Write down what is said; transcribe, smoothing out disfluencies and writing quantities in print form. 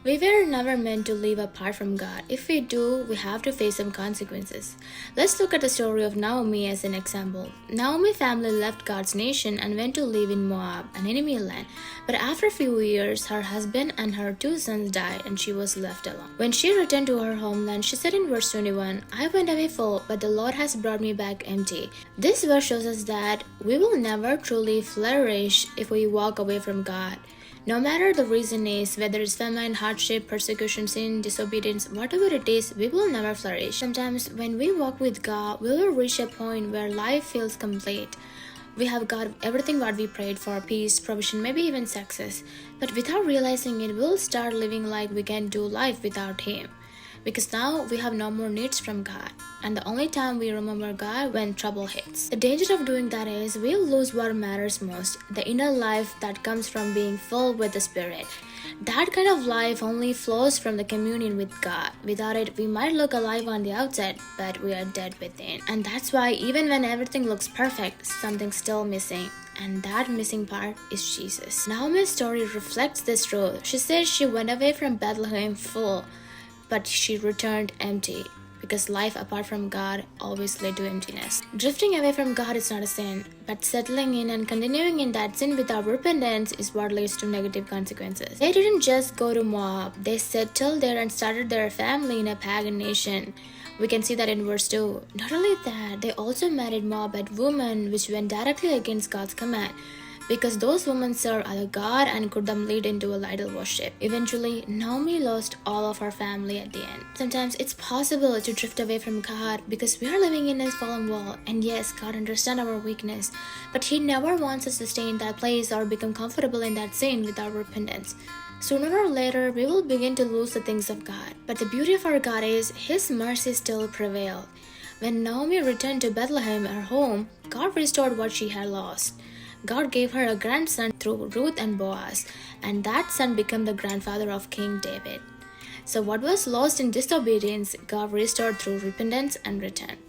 We were never meant to live apart from God. If we do, we have to face some consequences. Let's look at the story of Naomi as an example. Naomi's family left God's nation and went to live in Moab, an enemy land. But after a few years, her husband and her two sons died and she was left alone. When she returned to her homeland, she said in verse 21, "I went away full, but the Lord has brought me back empty." This verse shows us that we will never truly flourish if we walk away from God. No matter the reason is, whether it's famine, hardship, persecution, sin, disobedience, whatever it is, we will never flourish. Sometimes when we walk with God, we will reach a point where life feels complete. We have got everything what we prayed for, peace, provision, maybe even success. But without realizing it, we'll start living like we can do life without Him. Because now we have no more needs from God. And the only time we remember God when trouble hits. The danger of doing that is we'll lose what matters most, the inner life that comes from being filled with the Spirit. That kind of life only flows from the communion with God. Without it, we might look alive on the outside, but we are dead within. And that's why even when everything looks perfect, something's still missing. And that missing part is Jesus. Naomi's story reflects this truth. She says she went away from Bethlehem full, but she returned empty, because life apart from God always led to emptiness. Drifting away from God is not a sin, but settling in and continuing in that sin without repentance is what leads to negative consequences. They didn't just go to Moab, they settled there and started their family in a pagan nation. We can see that in verse 2. Not only that, they also married Moabite women, which went directly against God's command, because those women served other god and could them lead into a idol worship. Eventually, Naomi lost all of her family at the end. Sometimes it's possible to drift away from God because we are living in a fallen world, and yes, God understands our weakness, but He never wants us to stay in that place or become comfortable in that sin without repentance. Sooner or later, we will begin to lose the things of God. But the beauty of our God is His mercy still prevailed. When Naomi returned to Bethlehem, her home, God restored what she had lost. God gave her a grandson through Ruth and Boaz, and that son became the grandfather of King David. So what was lost in disobedience, God restored through repentance and return.